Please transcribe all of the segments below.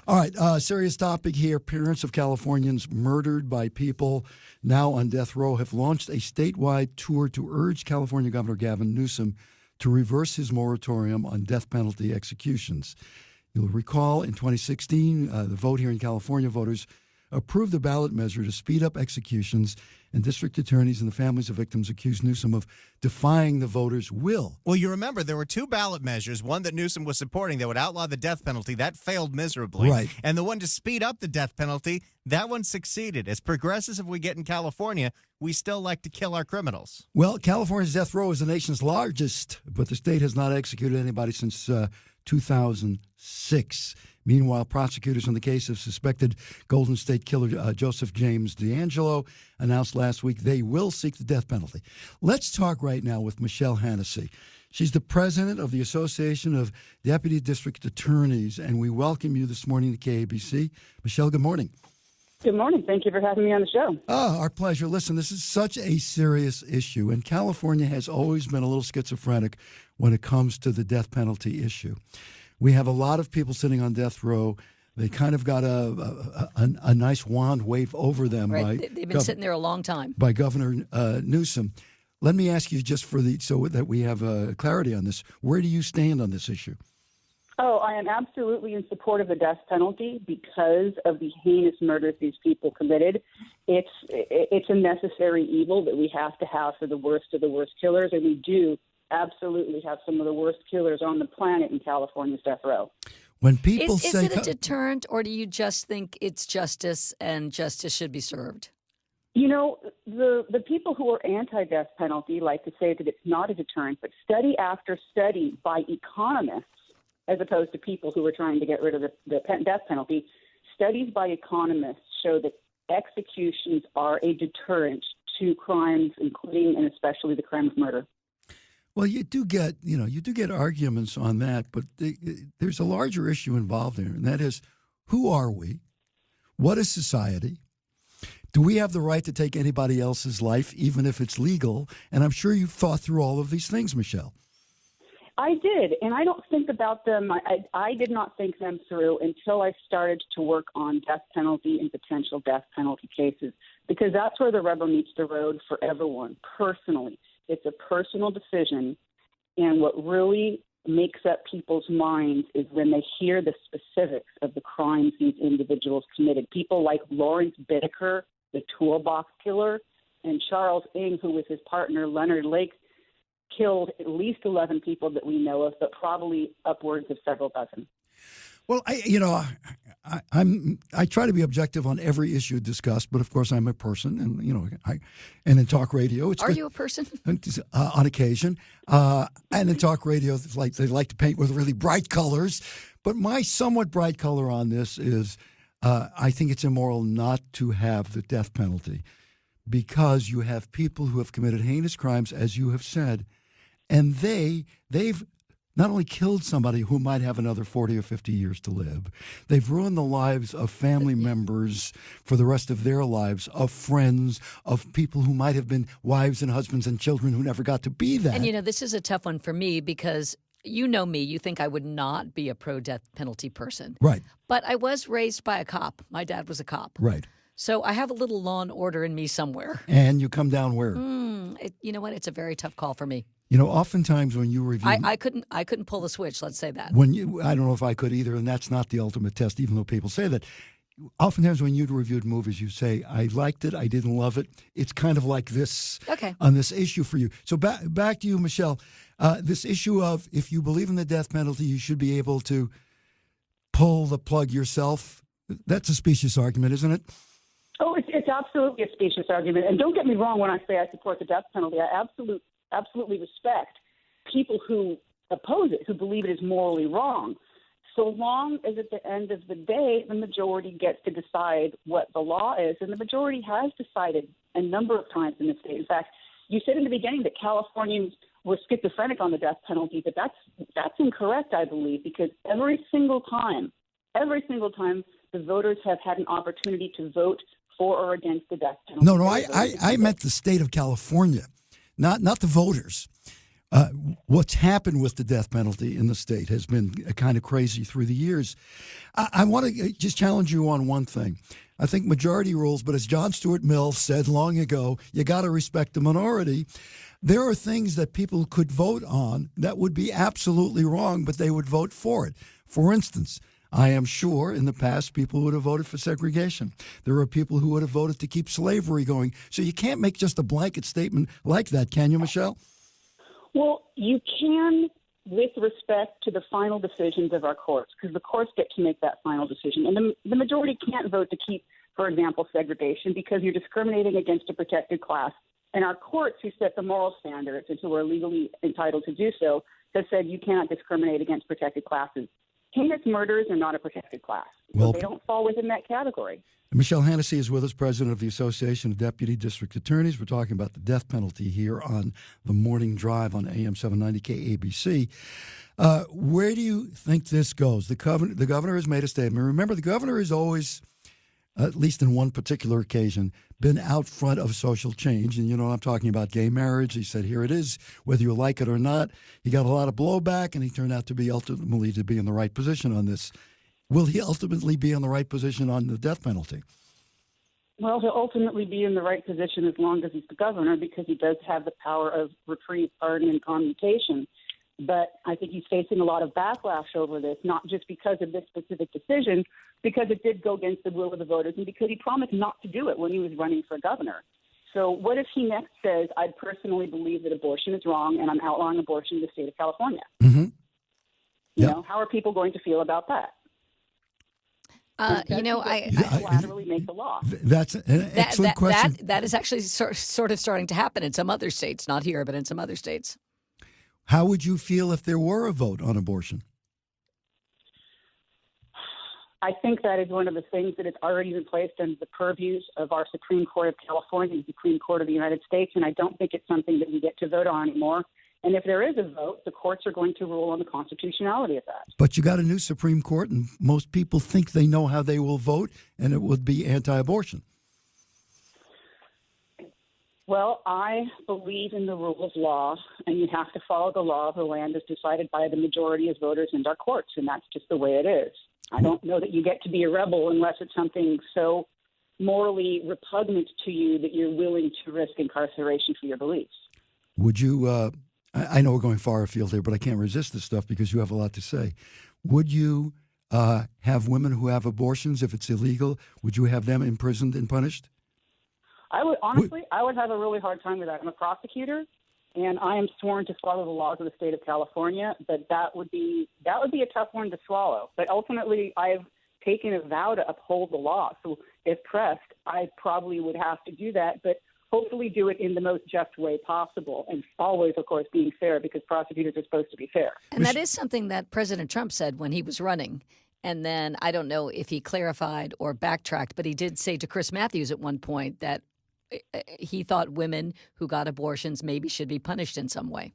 All right, serious topic here. Parents of Californians murdered by people now on death row have launched a statewide tour to urge California Governor Gavin Newsom to reverse his moratorium on death penalty executions. You'll recall in 2016, the vote here in California, voters approved the ballot measure to speed up executions, and district attorneys and the families of victims accused Newsom of defying the voters' will. Well, you remember there were two ballot measures, one that Newsom was supporting that would outlaw the death penalty. That failed miserably. Right. And the one to speed up the death penalty, that one succeeded. As progressive as we get in California, we still like to kill our criminals. Well, California's death row is the nation's largest, but the state has not executed anybody since 2006. Meanwhile, prosecutors in the case of suspected Golden State killer Joseph James DeAngelo announced last week they will seek the death penalty. Let's talk right now with Michele Hanisee. She's the president of the Association of Deputy District Attorneys, and we welcome you this morning to KABC. Michele, good morning. Good morning. Thank you for having me on the show. Oh, our pleasure. Listen, this is such a serious issue, and California has always been a little schizophrenic when it comes to the death penalty issue. We have a lot of people sitting on death row. They kind of got a nice wand waved over them. Right. They've been sitting there a long time. By Governor Newsom. let me ask you just for so that we have clarity on this. Where do you stand on this issue? Oh, I am absolutely in support of the death penalty because of the heinous murders these people committed. It's a necessary evil that we have to have for the worst of the worst killers, and we do absolutely have some of the worst killers on the planet in California's death row. When people is it a deterrent, or do you just think it's justice and justice should be served? You know, the people who are anti-death penalty like to say that it's not a deterrent, but study after study by economists, as opposed to people who are trying to get rid of the death penalty, studies by economists show that executions are a deterrent to crimes, including and especially the crime of murder. Well, you do get arguments on that, but there's a larger issue involved there, and that is, who are we? What is society? Do we have the right to take anybody else's life, even if it's legal? And I'm sure you've thought through all of these things, Michele. I did, and I don't think about them. I did not think them through until I started to work on death penalty and potential death penalty cases, because that's where the rubber meets the road for everyone, personally. It's a personal decision, and what really makes up people's minds is when they hear the specifics of the crimes these individuals committed. People like Lawrence Bittaker, the toolbox killer, and Charles Ng, who with his partner Leonard Lake killed at least 11 people that we know of, but probably upwards of several dozen. Well, I try to be objective on every issue discussed, but of course I'm a person, and and in talk radio, it's Are you a person? On occasion, and in talk radio, they like to paint with really bright colors. But my somewhat bright color on this is, I think it's immoral not to have the death penalty, because you have people who have committed heinous crimes, as you have said, and they've not only killed somebody who might have another 40 or 50 years to live, they've ruined the lives of family members for the rest of their lives, of friends, of people who might have been wives and husbands and children who never got to be that. And, this is a tough one for me because you know me. You think I would not be a pro-death penalty person. Right. But I was raised by a cop. My dad was a cop. Right. So I have a little law and order in me somewhere. And you come down where? You know what? It's a very tough call for me. Oftentimes when you review, I couldn't pull the switch. Let's say that. I don't know if I could either, and that's not the ultimate test, even though people say that. Oftentimes when you'd reviewed movies, you say, I liked it, I didn't love it. It's kind of like this on this issue for you. So back to you, Michele. This issue of, if you believe in the death penalty, you should be able to pull the plug yourself. That's a specious argument, isn't it? Oh, it's absolutely a specious argument. And don't get me wrong when I say I support the death penalty. I absolutely respect people who oppose it, who believe it is morally wrong, so long as at the end of the day, the majority gets to decide what the law is. And the majority has decided a number of times in the state. In fact, you said in the beginning that Californians were schizophrenic on the death penalty, but that's incorrect, I believe, because every single time the voters have had an opportunity to vote for or against the death penalty. No, I meant the state of California, not the voters. What's happened with the death penalty in the state has been kind of crazy through the years. I want to just challenge you on one thing. I think majority rules, but as John Stuart Mill said long ago, you got to respect the minority. There are things that people could vote on that would be absolutely wrong, but they would vote for it. For instance, I am sure in the past people would have voted for segregation. There are people who would have voted to keep slavery going. So you can't make just a blanket statement like that, can you, Michele? Well, you can with respect to the final decisions of our courts, because the courts get to make that final decision. And the majority can't vote to keep, for example, segregation because you're discriminating against a protected class. And our courts, who set the moral standards and who are legally entitled to do so, have said you cannot discriminate against protected classes. Heinous murders are not a protected class. So they don't fall within that category. Michele Hanisee is with us, president of the Association of Deputy District Attorneys. We're talking about the death penalty here on the Morning Drive on AM 790 KABC. Where do you think this goes? The governor has made a statement. Remember, the governor has always, at least in one particular occasion, been out front of social change. And, I'm talking about gay marriage. He said, here it is, whether you like it or not. He got a lot of blowback, and he turned out to be ultimately to be in the right position on this. Will he ultimately be in the right position on the death penalty? Well, he'll ultimately be in the right position as long as he's the governor because he does have the power of reprieve, pardon, and commutation. But I think he's facing a lot of backlash over this, not just because of this specific decision, because it did go against the will of the voters and because he promised not to do it when he was running for governor. So what if he next says, I personally believe that abortion is wrong and I'm outlawing abortion in the state of California? Mm-hmm. How are people going to feel about that? I laterally make the law. That's an excellent question. That is actually sort of starting to happen in some other states, not here, but in some other states. How would you feel if there were a vote on abortion? I think that is one of the things that has already been placed under the purviews of our Supreme Court of California and the Supreme Court of the United States, and I don't think it's something that we get to vote on anymore. And if there is a vote, the courts are going to rule on the constitutionality of that. But you got a new Supreme Court, and most people think they know how they will vote, and it would be anti-abortion. Well, I believe in the rule of law, and you have to follow the law of the land as decided by the majority of voters in our courts, and that's just the way it is. I don't know that you get to be a rebel unless it's something so morally repugnant to you that you're willing to risk incarceration for your beliefs. Would you... I know we're going far afield here, but I can't resist this stuff because you have a lot to say. Would you have women who have abortions, if it's illegal, would you have them imprisoned and punished? I would I would have a really hard time with that. I'm a prosecutor, and I am sworn to follow the laws of the state of California, but that would be a tough one to swallow. But ultimately, I've taken a vow to uphold the law. So if pressed, I probably would have to do that, but hopefully do it in the most just way possible, and always, of course, being fair because prosecutors are supposed to be fair. And that is something that President Trump said when he was running. And then I don't know if he clarified or backtracked, but he did say to Chris Matthews at one point that he thought women who got abortions maybe should be punished in some way.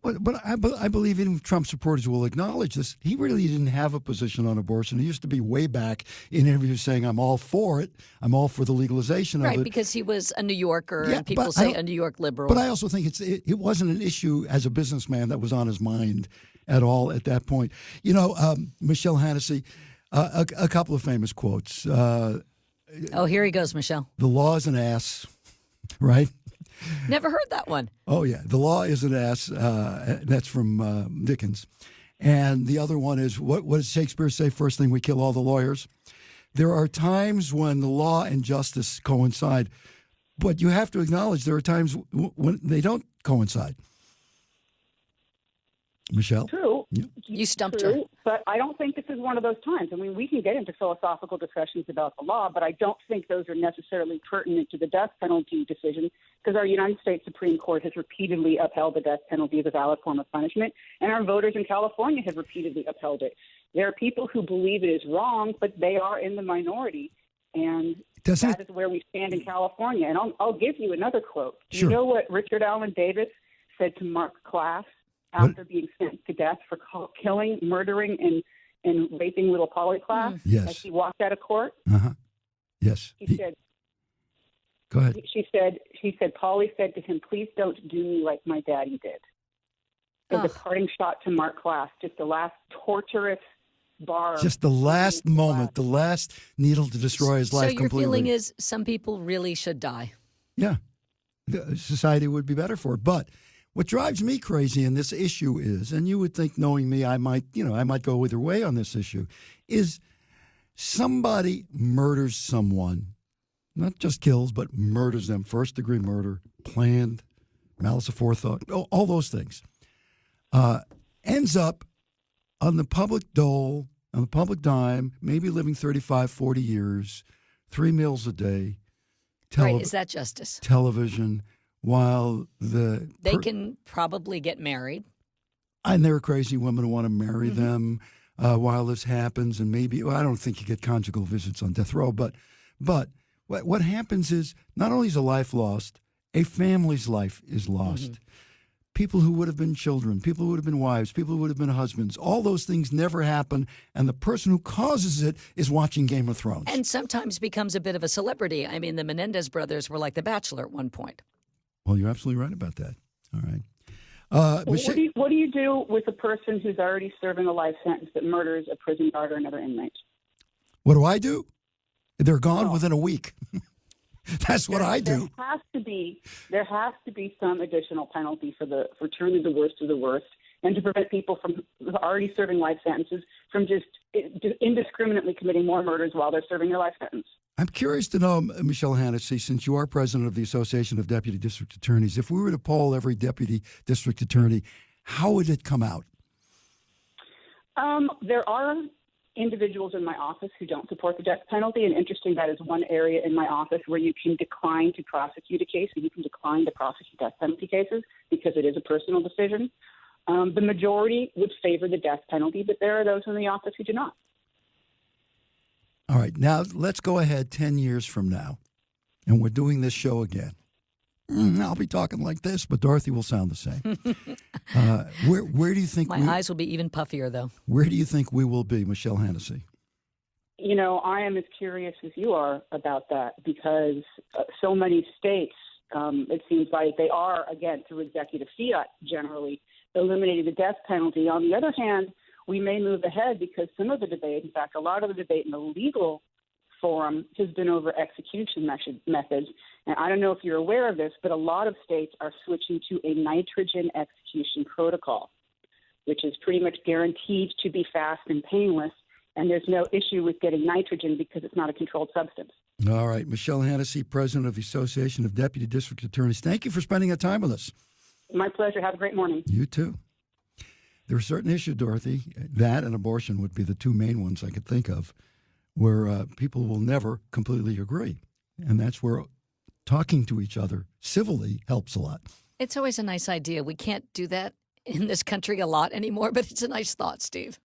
But I believe even Trump supporters will acknowledge this. He really didn't have a position on abortion. He used to be way back in interviews saying, I'm all for it. I'm all for the legalization of it. Right, because he was a New Yorker, and people say a New York liberal. But I also think it wasn't an issue as a businessman that was on his mind at all at that point. Michele Hanisee, a couple of famous quotes. Here he goes, Michele. The law is an ass, right? Never heard that one. Oh, yeah. The law is an ass. That's from Dickens. And the other one is, what does Shakespeare say? First thing, we kill all the lawyers. There are times when the law and justice coincide, but you have to acknowledge there are times when they don't coincide. Michele? True. Yeah. You stumped her. But I don't think this is one of those times. I mean, we can get into philosophical discussions about the law, but I don't think those are necessarily pertinent to the death penalty decision because our United States Supreme Court has repeatedly upheld the death penalty as a valid form of punishment, and our voters in California have repeatedly upheld it. There are people who believe it is wrong, but they are in the minority, and that is where we stand in California. And I'll give you another quote. Do you know what Richard Allen Davis said to Mark Class after being sentenced to death for killing, murdering, and raping little Polly Class? Yes. As he walked out of court? Uh-huh. Yes. He said, go ahead. She said, Polly said to him, please don't do me like my daddy did. is a parting shot to Mark Glass, just the last torturous bar. Just the last moment, the last needle to destroy his life completely. So your feeling is some people really should die? Yeah. The society would be better for it. But what drives me crazy in this issue is, and you would think knowing me, I might go either way on this issue, is somebody murders someone, not just kills, but murders them, first-degree murder, planned, malice aforethought, all those things, ends up on the public dole, on the public dime, maybe living 35, 40 years, 3 meals a day. Right, is that justice? Television, while they can probably get married. And there are crazy women who want to marry them while this happens, and maybe I don't think you get conjugal visits on death row, but what happens is not only is a life lost, a family's life is lost. People who would have been children, people who would have been wives, people who would have been husbands, all those things never happen, and the person who causes it is watching Game of Thrones. And sometimes becomes a bit of a celebrity. I mean, the Menendez brothers were like The Bachelor at one point. Well, you're absolutely right about that. All right. What do you do with a person who's already serving a life sentence that murders a prison guard or another inmate? What do I do? They're gone within a week. That's what I do. There has to be some additional penalty for truly the worst of the worst, and to prevent people from already serving life sentences from just indiscriminately committing more murders while they're serving their life sentence. I'm curious to know, Michele Hanisee, since you are president of the Association of Deputy District Attorneys, if we were to poll every deputy district attorney, how would it come out? There are individuals in my office who don't support the death penalty, and interesting, that is one area in my office where you can decline to prosecute a case, and you can decline to prosecute death penalty cases because it is a personal decision. The majority would favor the death penalty, but there are those in the office who do not. All right, now let's go ahead 10 years from now, and we're doing this show again. I'll be talking like this, but Dorothy will sound the same. Where do you think my eyes will be even puffier, though? Where do you think we will be, Michele Hanisee? You know, I am as curious as you are about that, because so many states, it seems like they are, again, through executive fiat, generally eliminating the death penalty. On the other hand, we may move ahead because some of the debate, in fact, a lot of the debate in the legal forum has been over execution methods. And I don't know if you're aware of this, but a lot of states are switching to a nitrogen execution protocol, which is pretty much guaranteed to be fast and painless. And there's no issue with getting nitrogen because it's not a controlled substance. All right. Michele Hanisee, president of the Association of Deputy District Attorneys. Thank you for spending the time with us. My pleasure. Have a great morning. You too. There are certain issues, Dorothy, that and abortion would be the two main ones I could think of, where people will never completely agree. And that's where talking to each other civilly helps a lot. It's always a nice idea. We can't do that in this country a lot anymore, but it's a nice thought, Steve.